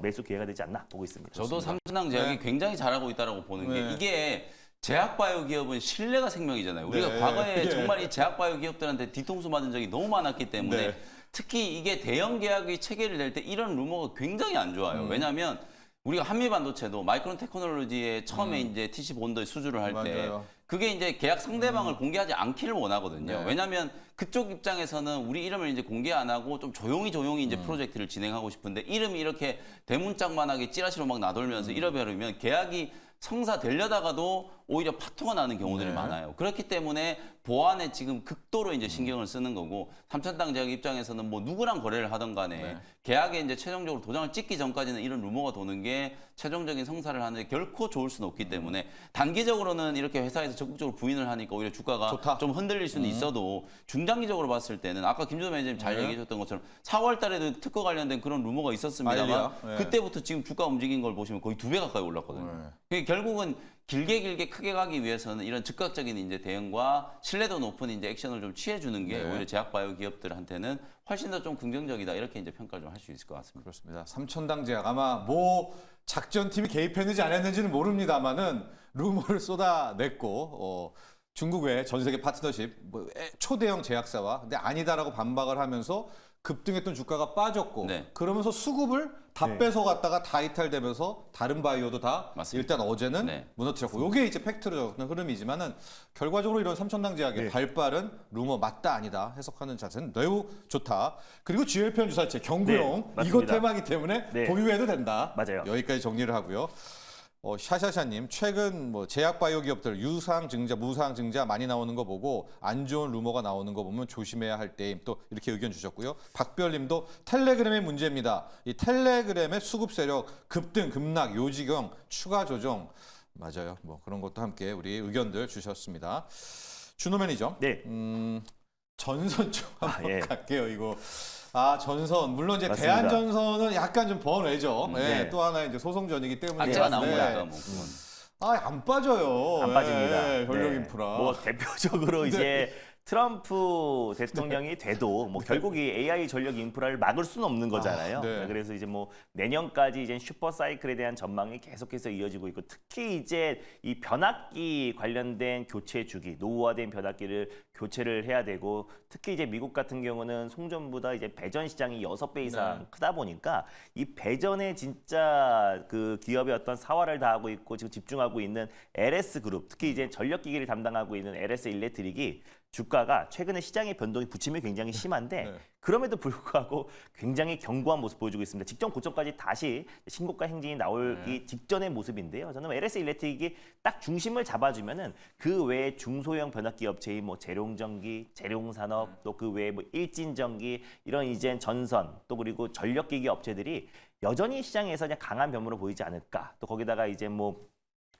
매수 기회가 되지 않나 보고 있습니다. 저도 삼천당 제약이 굉장히 잘하고 있다라고 보는 게 이게 제약바이오 기업은 신뢰가 생명이잖아요. 우리가 네. 과거에 정말 이 제약바이오 기업들한테 뒤통수 맞은 적이 너무 많았기 때문에 네. 특히 이게 대형 계약이 체결될 때 이런 루머가 굉장히 안 좋아요. 왜냐하면 우리가 한미반도체도 마이크론 테크놀로지에 처음에 이제 TC 본더에 수주를 할 때 맞아요. 그게 이제 계약 상대방을 공개하지 않기를 원하거든요. 네. 왜냐하면 그쪽 입장에서는 우리 이름을 이제 공개 안 하고 좀 조용히 이제 프로젝트를 진행하고 싶은데 이름이 이렇게 대문짝만하게 찌라시로 막 나돌면서 잃어버리면 계약이 성사되려다가도 오히려 파토가 나는 경우들이 네. 많아요. 그렇기 때문에 보안에 지금 극도로 이제 신경을 쓰는 거고 삼천당 제약 입장에서는 뭐 누구랑 거래를 하던 간에 계약에 이제 최종적으로 도장을 찍기 전까지는 이런 루머가 도는 게 최종적인 성사를 하는데 결코 좋을 수는 없기 때문에 단기적으로는 이렇게 회사에서 적극적으로 부인을 하니까 오히려 주가가 좋다. 좀 흔들릴 수는 있어도 중장기적으로 봤을 때는 아까 김준호 매니저님 잘 얘기해 줬던 것처럼 4월 달에도 특허 관련된 그런 루머가 있었습니다만 아일리아. 네. 그때부터 지금 주가 움직인 걸 보시면 거의 2배 가까이 올랐거든요. 그게 결국은 길게 크게 가기 위해서는 이런 즉각적인 이제 대응과 신뢰도 높은 이제 액션을 좀 취해주는 게 오히려 제약바이오 기업들한테는 훨씬 더 좀 긍정적이다 이렇게 이제 평가를 좀 할 수 있을 것 같습니다. 그렇습니다. 삼천당 제약 아마 뭐 작전팀이 개입했는지 안 했는지는 모릅니다만은 루머를 쏟아냈고 중국 외 전 세계 파트너십 초대형 제약사와 근데 아니다라고 반박을 하면서 급등했던 주가가 빠졌고 네. 그러면서 수급을 다 네. 뺏어갔다가 다 이탈되면서 다른 바이오도 다 맞습니다. 일단 어제는 네. 무너뜨렸고 이게 이제 팩트로 적는 흐름이지만은 결과적으로 이런 삼천당 제약의 네. 발발은 루머 맞다 아니다 해석하는 자세는 매우 좋다. 그리고 GLP-1 주사체 경구용 네, 이거 맞습니다. 테마기 때문에 네. 보유해도 된다. 맞아요. 여기까지 정리를 하고요. 샤샤샤님 최근 뭐 제약 바이오 기업들 유상 증자, 무상 증자 많이 나오는 거 보고 안 좋은 루머가 나오는 거 보면 조심해야 할 때임 또 이렇게 의견 주셨고요. 박별님도 텔레그램의 문제입니다. 이 텔레그램의 수급 세력 급등, 급락, 요지경, 추가 조정 맞아요. 뭐 그런 것도 함께 우리 의견들 주셨습니다. 준호 매니저, 네. 전선 좀 한번 예. 갈게요. 이거. 전선 물론 이제 맞습니다. 대한전선은 약간 좀 번외죠. 네. 또 하나 이제 소송전이기 때문에 악재가 그런데 나오니까 뭐 그건. 안 빠져요. 안 빠집니다. 전력 네. 인프라. 뭐 대표적으로 네. 이제 트럼프 대통령이 돼도 뭐 결국 이 AI 전력 인프라를 막을 수는 없는 거잖아요. 네. 그래서 이제 뭐 내년까지 이제 슈퍼 사이클에 대한 전망이 계속해서 이어지고 있고 특히 이제 이 변압기 관련된 교체 주기, 노후화된 변압기를 교체를 해야 되고 특히 이제 미국 같은 경우는 송전보다 이제 배전 시장이 6배 이상 네. 크다 보니까 이 배전에 진짜 그 기업의 어떤 사활을 다하고 있고 지금 집중하고 있는 LS 그룹, 특히 이제 전력기기를 담당하고 있는 LS 일렉트릭이 주가가 최근에 시장의 변동이 부침이 굉장히 심한데 네. 그럼에도 불구하고 굉장히 견고한 모습 보여주고 있습니다. 직전 고점까지 다시 신고가 행진이 나오기 직전의 모습인데요. 저는 LS 일렉트릭이 딱 중심을 잡아주면은 그 외에 중소형 변압기 업체인 뭐 재룡전기, 재룡산업 또 그 외에 뭐 일진전기 이런 이제 전선 또 그리고 전력기기 업체들이 여전히 시장에서 그냥 강한 변모로 보이지 않을까. 또 거기다가 이제 뭐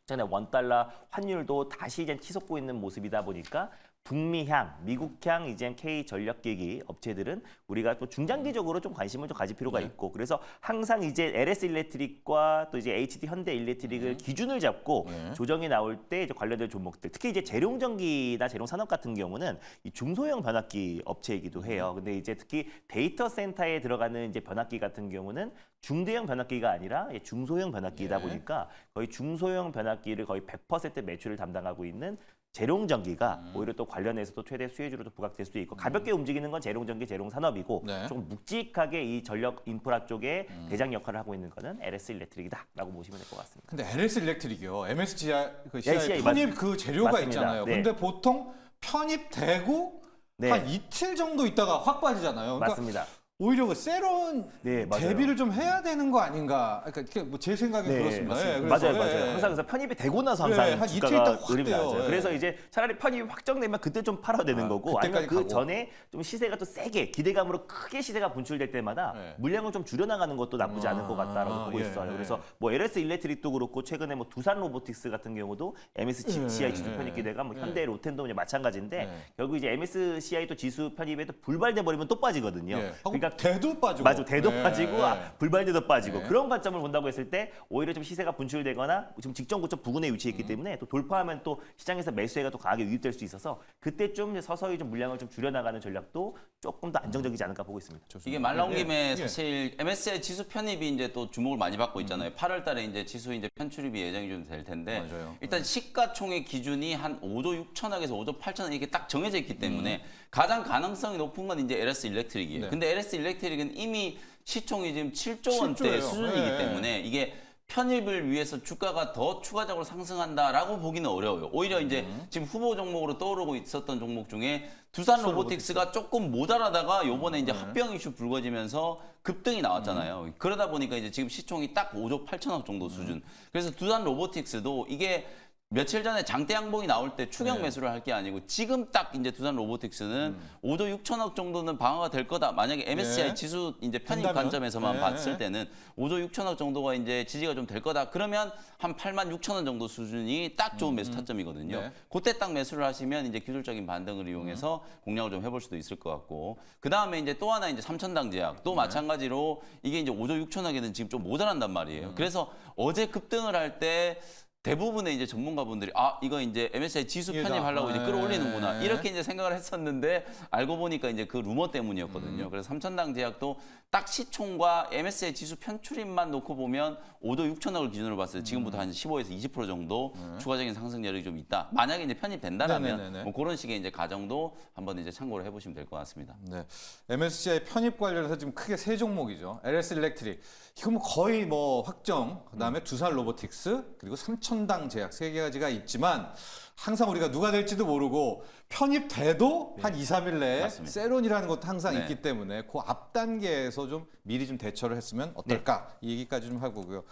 전에 원달러 환율도 다시 이제 치솟고 있는 모습이다 보니까 북미향, 미국향 이제 K 전력기기 업체들은 우리가 또 중장기적으로 좀 관심을 좀 가질 필요가 있고 그래서 항상 이제 LS 일렉트릭과 또 이제 HD 현대 일렉트릭을 기준을 잡고 조정이 나올 때 이제 관련된 종목들 특히 이제 재룡전기나 재룡산업 같은 경우는 이 중소형 변압기 업체이기도 해요. 근데 이제 특히 데이터 센터에 들어가는 이제 변압기 같은 경우는 중대형 변압기가 아니라 중소형 변압기이다 보니까 거의 중소형 변압기를 거의 100% 매출을 담당하고 있는 재룡전기가 오히려 또 관련해서도 최대 수혜주로 또 부각될 수도 있고 가볍게 움직이는 건 재룡전기, 재룡산업이고 네. 조금 묵직하게 이 전력 인프라 쪽에 대장 역할을 하고 있는 거는 LS 일렉트릭이다라고 보시면 될 것 같습니다. 근데 LS 일렉트릭이요. MSCI CI 편입 그 재료가 맞습니다. 있잖아요. 네. 근데 보통 편입되고 네. 한 이틀 정도 있다가 확 빠지잖아요. 그러니까 맞습니다. 오히려 그 세론 네, 맞아요. 대비를 좀 해야 되는 거 아닌가? 그러니까 뭐 제 생각에 그렇습니다. 맞습니다. 예, 그래서, 맞아요. 예. 항상 그래서 편입이 되고 나서 항상 네, 한 이틀 주가가 있다가 확 흐름이 돼요. 나죠. 예. 그래서 이제 차라리 편입이 확정되면 그때 좀 팔아야 되는 거고 아니면 그때까지 그 가고. 전에 좀 시세가 또 세게 기대감으로 크게 시세가 분출될 때마다 네. 물량을 좀 줄여나가는 것도 나쁘지 않을 것 같다라고 보고 예, 있어요. 예. 그래서 뭐 LS 일렉트릭도 그렇고 최근에 뭐 두산 로보틱스 같은 경우도 MSCI 지수 편입 기대가 뭐 현대 로텐도 이제 마찬가지인데 예. 결국 이제 MSCI 또 지수 편입에도 불발돼 버리면 또 빠지거든요. 예. 그러니까 대도 빠지고. 맞아, 대도 예, 빠지고 예. 불발돼도 빠지고 네. 그런 관점을 본다고 했을 때 오히려 좀 시세가 분출되거나 지금 직전 고점 부근에 위치해 있기 때문에 또 돌파하면 또 시장에서 매수세가 또 강하게 유입될 수 있어서 그때 좀 이제 서서히 좀 물량을 좀 줄여나가는 전략도 조금 더 안정적이지 않을까 보고 있습니다. 이게 말 나온 예, 김에 예. 사실 MSCI 지수 편입이 이제 또 주목을 많이 받고 있잖아요. 8월 달에 이제 지수 이제 편출입이 예정이 좀 될 텐데 맞아요. 일단 시가총액 기준이 한 5조 6천억에서 5조 8천억 이렇게 딱 정해져 있기 때문에 가장 가능성이 높은 건 이제 LS 일렉트릭이에요. 네. 근데 LS 일렉트릭은 이미 시총이 지금 7조 원대 7조예요. 수준이기 네. 때문에 이게 편입을 위해서 주가가 더 추가적으로 상승한다라고 보기는 어려워요. 오히려 이제 지금 후보 종목으로 떠오르고 있었던 종목 중에 두산 로보틱스가 조금 모자라다가 요번에 이제 합병 이슈 불거지면서 급등이 나왔잖아요. 그러다 보니까 이제 지금 시총이 딱 5조 8천억 정도 수준. 그래서 두산 로보틱스도 이게 며칠 전에 장대 양봉이 나올 때 추격 매수를 할 게 아니고 지금 딱 이제 두산 로보틱스는 5조 6천억 정도는 방어가 될 거다. 만약에 MSCI 네. 지수 이제 편입 된다면? 관점에서만 네. 봤을 때는 5조 6천억 정도가 이제 지지가 좀 될 거다. 그러면 한 8만 6천 원 정도 수준이 딱 좋은 매수 타점이거든요. 네. 그때 딱 매수를 하시면 이제 기술적인 반등을 이용해서 공략을 좀 해볼 수도 있을 것 같고 그 다음에 이제 또 하나 이제 삼천당 제약 또 마찬가지로 이게 이제 5조 6천억에는 지금 좀 모자란단 말이에요. 그래서 어제 급등을 할 때 대부분의 이제 전문가분들이 이거 이제 MSCI 지수 이게다. 편입하려고 이제 끌어올리는구나 네. 이렇게 이제 생각을 했었는데 알고 보니까 이제 그 루머 때문이었거든요. 그래서 삼천당 제약도 딱 시총과 MSCI 지수 편출입만 놓고 보면 5조 6천억을 기준으로 봤을 때 지금부터 한 15에서 20% 정도 추가적인 상승 여력이 좀 있다. 만약에 이제 편입된다라면 네네네네. 뭐 그런 식의 이제 가정도 한번 이제 참고를 해보시면 될 것 같습니다. 네. MSCI 편입 관련해서 지금 크게 세 종목이죠. LS 일렉트릭. 이거 뭐 거의 뭐 확정. 그다음에 두산 로보틱스 그리고 삼천당 제약 세 가지가 있지만 항상 우리가 누가 될지도 모르고 편입돼도 한 2, 3일 내에 맞습니다. 세론이라는 것도 항상 네. 있기 때문에 그 앞 단계에서 좀 미리 좀 대처를 했으면 어떨까 이 얘기까지 좀 하고요.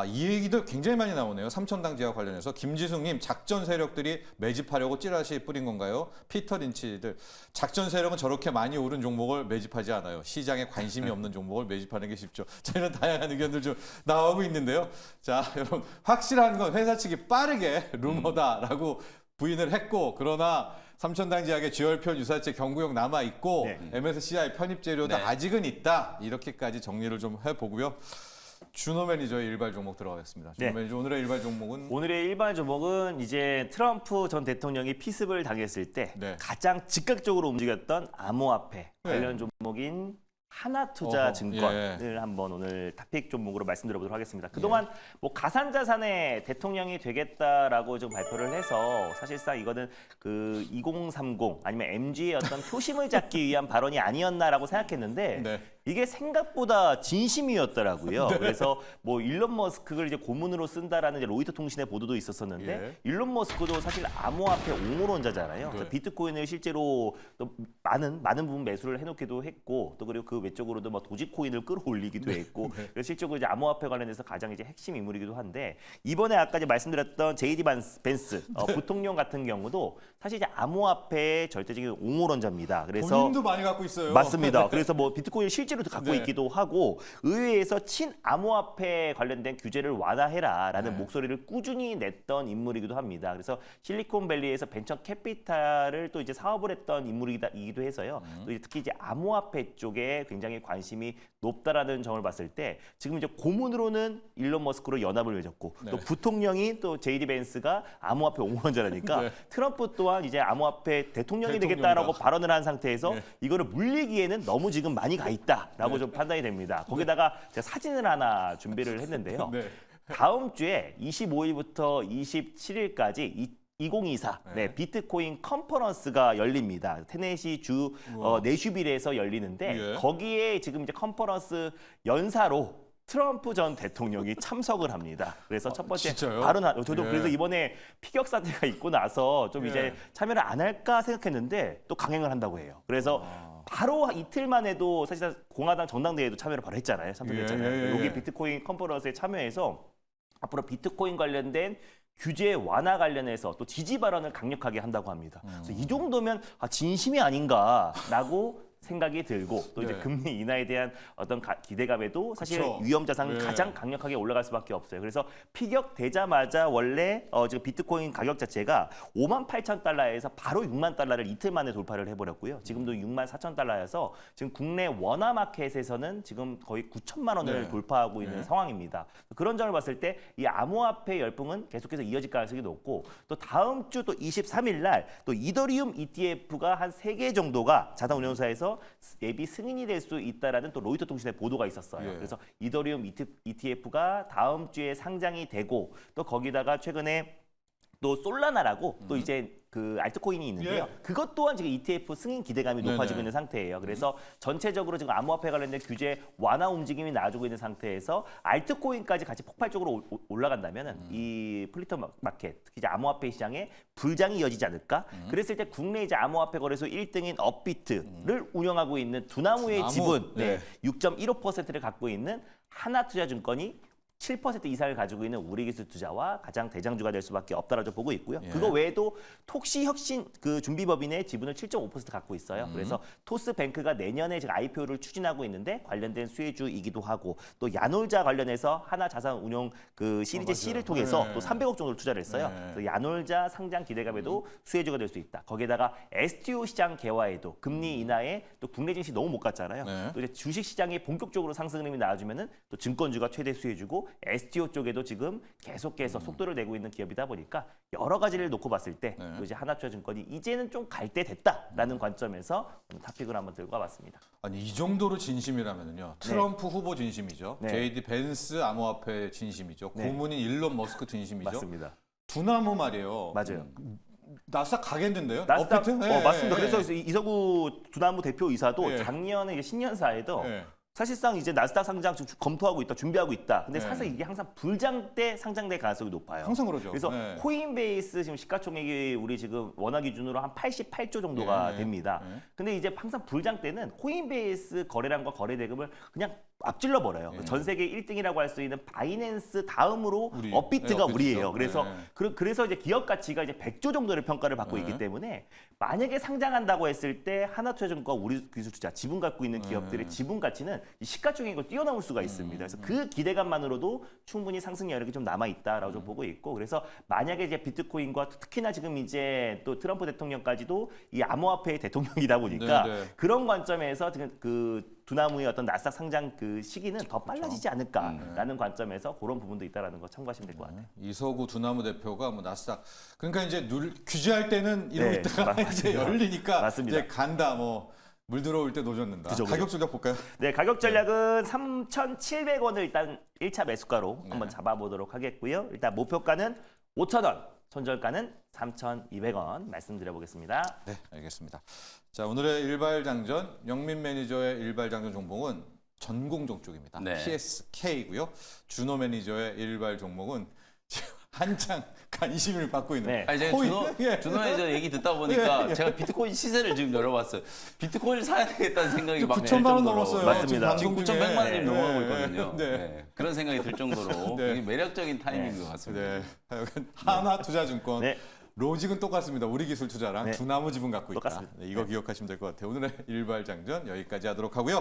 이 얘기도 굉장히 많이 나오네요. 삼천당 제약 관련해서 김지숙님 작전 세력들이 매집하려고 찌라시 뿌린 건가요? 피터 린치들 작전 세력은 저렇게 많이 오른 종목을 매집하지 않아요. 시장에 관심이 없는 종목을 매집하는 게 쉽죠. 저희는 다양한 의견들 좀 나오고 있는데요. 자, 여러분 확실한 건 회사 측이 빠르게 루머다라고 부인을 했고 그러나 삼천당 제약의 GR편 유사체 경구용 남아 있고 네. MSCI 편입 재료도 네. 아직은 있다. 이렇게까지 정리를 좀 해보고요. 준호 매니저의 일발 종목 들어가겠습니다. 준호 네. 매니저 오늘의 일발 종목은 오늘의 일반 종목은 이제 트럼프 전 대통령이 피습을 당했을 때 네. 가장 즉각적으로 움직였던 암호화폐 관련 종목인 하나투자증권을 한번 오늘 탑픽 종목으로 말씀드려보도록 하겠습니다. 그동안 뭐 가상자산의 대통령이 되겠다라고 좀 발표를 해서 사실상 이거는 그 2030 아니면 MG의 어떤 표심을 잡기 위한 발언이 아니었나라고 생각했는데 네. 이게 생각보다 진심이었더라고요. 그래서 뭐 일론 머스크를 이제 고문으로 쓴다라는 이제 로이터 통신의 보도도 있었었는데 일론 머스크도 사실 암호화폐 옹호론자잖아요. 그래서 비트코인을 실제로 또 많은 부분 매수를 해놓기도 했고 또 그리고 그 외적으로도 뭐 도지코인을 끌어올리기도 했고 그래서 실제로 이제 암호화폐 관련해서 가장 이제 핵심 인물이기도 한데 이번에 아까 이제 말씀드렸던 제이디 벤스 부통령 같은 경우도 사실 이제 암호화폐의 절대적인 옹호론자입니다. 그래서 본인도 많이 갖고 있어요. 맞습니다. 그래서 뭐 비트코인 실제로 갖고 네. 있기도 하고 의회에서 친암호화폐 관련된 규제를 완화해라라는 네. 목소리를 꾸준히 냈던 인물이기도 합니다. 그래서 실리콘밸리에서 벤처 캐피탈을 또 이제 사업을 했던 인물이기도 해서요. 또 이제 특히 이제 암호화폐 쪽에 굉장히 관심이 높다라는 점을 봤을 때 지금 이제 고문으로는 일론 머스크로 연합을 맺었고 네. 또 부통령이 또 제이디 벤스가 암호화폐 옹호론자라니까 네. 트럼프 또한 이제 암호화폐 대통령이 대통령이다. 되겠다라고 발언을 한 상태에서 네. 이거를 물리기에는 너무 지금 많이 가 있다라고 좀 판단이 됩니다. 거기다가 제가 사진을 하나 준비를 했는데요. 네. 다음 주에 25일부터 27일까지 2024 비트코인 컨퍼런스가 열립니다. 테네시 주 내슈빌에서 열리는데 거기에 지금 이제 컨퍼런스 연사로 트럼프 전 대통령이 참석을 합니다. 그래서 첫 번째 진짜요? 바로 저도 예. 그래서 이번에 피격 사태가 있고 나서 좀 이제 참여를 안 할까 생각했는데 또 강행을 한다고 해요. 그래서 바로 이틀만 해도 사실상 공화당 전당대회에도 참여를 바로 했잖아요. 참석했잖아요. 여기 비트코인 컨퍼런스에 참여해서 앞으로 비트코인 관련된 규제 완화 관련해서 또 지지 발언을 강력하게 한다고 합니다. 그래서 이 정도면 진심이 아닌가라고 생각이 들고 또 이제 금리 인하에 대한 어떤 기대감에도 사실 그쵸. 위험 자산은 가장 강력하게 올라갈 수밖에 없어요. 그래서 피격되자마자 원래 지금 비트코인 가격 자체가 58,000달러에서 바로 6만 달러를 이틀 만에 돌파를 해버렸고요. 지금도 6만 4천 달러여서 지금 국내 원화 마켓에서는 지금 거의 9천만 원을 돌파하고 있는 상황입니다. 그런 점을 봤을 때 이 암호화폐 열풍은 계속해서 이어질 가능성이 높고 또 다음 주 또 23일 날 또 이더리움 ETF가 한 3개 정도가 자산운용사에서 예비 승인이 될 수 있다라는 또 로이터 통신의 보도가 있었어요. 그래서 이더리움 ETF가 다음 주에 상장이 되고 또 거기다가 최근에 또 솔라나라고 또 이제 그 알트코인이 있는데요. 그것 또한 지금 ETF 승인 기대감이 높아지고 있는 상태예요. 그래서 전체적으로 지금 암호화폐 관련된 규제 완화 움직임이 나아지고 있는 상태에서 알트코인까지 같이 폭발적으로 올라간다면 이 플리터 마켓, 특히 이제 암호화폐 시장에 불장이 이어지지 않을까? 그랬을 때 국내 이제 암호화폐 거래소 1등인 업비트를 운영하고 있는 두나무의 지분 6.15%를 갖고 있는 하나투자증권이 7% 이상을 가지고 있는 우리기술투자와 가장 대장주가 될 수밖에 없다라고 보고 있고요. 그거 외에도 톡시혁신 그 준비법인의 지분을 7.5% 갖고 있어요. 그래서 토스뱅크가 내년에 지금 IPO를 추진하고 있는데 관련된 수혜주이기도 하고 또 야놀자 관련해서 하나자산운용 그 시리즈 C를 통해서 또 300억 정도를 투자를 했어요. 그래서 야놀자 상장 기대감에도 수혜주가 될 수 있다. 거기에다가 STO 시장 개화에도 금리 인하에 또 국내 증시 너무 못 갔잖아요. 또 이제 주식 시장이 본격적으로 상승 흐름이 나와주면은 또 증권주가 최대 수혜주고 그리고 STO 쪽에도 지금 계속해서 속도를 내고 있는 기업이다 보니까 여러 가지를 놓고 봤을 때 네. 또 이제 하나투자증권이 이제는 좀 갈 때 됐다라는 관점에서 오늘 탑픽을 한번 들고 와봤습니다. 아니 이 정도로 진심이라면요. 트럼프 후보 진심이죠. 네. JD 벤스 암호화폐 진심이죠. 네. 고문인 일론 머스크 진심이죠. 맞습니다. 두나무 말이에요. 맞아요. 나스닥 가겠는데요? 나스닥 업비트? 네, 맞습니다. 네, 그래서 이서구 두나무 대표이사도 네. 작년에 이제 신년사에도 네. 사실상 이제 나스닥 상장 지금 검토하고 있다, 준비하고 있다. 근데 네. 사실 이게 항상 불장 때 상장될 가능성이 높아요. 항상 그러죠. 그래서 네. 코인베이스 지금 시가총액이 우리 지금 원화 기준으로 한 88조 정도가 네. 됩니다. 네. 근데 이제 항상 불장 때는 코인베이스 거래량과 거래 대금을 그냥 앞질러 버려요. 네. 전 세계 1등이라고 할 수 있는 바이낸스 다음으로 우리. 업비트가 네, 우리예요. 업비트죠. 그래서 그래서 이제 기업 가치가 이제 100조 정도를 평가를 받고 네. 있기 때문에 만약에 상장한다고 했을 때 하나투자증권, 우리기술투자, 지분 갖고 있는 기업들의 지분 가치는 이 시가총액을 뛰어넘을 수가 있습니다. 그래서 그 기대감만으로도 충분히 상승 여력이 좀 남아 있다라고 좀 보고 있고, 그래서 만약에 이제 비트코인과 특히나 지금 이제 또 트럼프 대통령까지도 이 암호화폐의 대통령이다 보니까 네, 네. 그런 관점에서 지금 그 두나무의 어떤 나스닥 상장 그 시기는 더 빨라지지 않을까라는 관점에서 그런 부분도 있다라는 거 참고하시면 될 것 같아요. 이서구 두나무 대표가 뭐 나스닥 그러니까 이제 규제할 때는 이러고 네, 있다가 이제 맞습니다. 열리니까 맞습니다. 이제 간다 뭐 물 들어올 때 노젓는다. 그죠, 그죠. 가격 조작 볼까요? 네, 가격 전략은 3,700원을 일단 1차 매수가로 네. 한번 잡아보도록 하겠고요. 일단 목표가는 5,000원, 손절가는 3,200원 말씀드려보겠습니다. 네, 알겠습니다. 자, 오늘의 일발장전 영민 매니저의 일발장전 종목은 전공종 쪽입니다. 네. PSK고요. 준호 매니저의 일발 종목은 지금 한창 관심을 받고 있는 네. 아니 제가 코인. 예. 준호 매니저 얘기 듣다 보니까 예. 제가 비트코인 시세를 지금 열어봤어요. 비트코인 사야 되겠다는 생각이 막 들 9천만 원 정도로. 넘었어요. 맞습니다. 지금 방송 중에. 9,100만 원이 네. 넘어가고 있거든요. 네. 네. 그런 생각이 들 정도로 네. 되게 매력적인 타이밍인 것 같습니다. 네. 하여간 하나투자증권 네. 로직은 똑같습니다. 우리기술투자랑 네. 두나무 지분 갖고 있다. 똑같습니다. 네, 이거 기억하시면 될 것 같아요. 오늘의 일발장전 여기까지 하도록 하고요.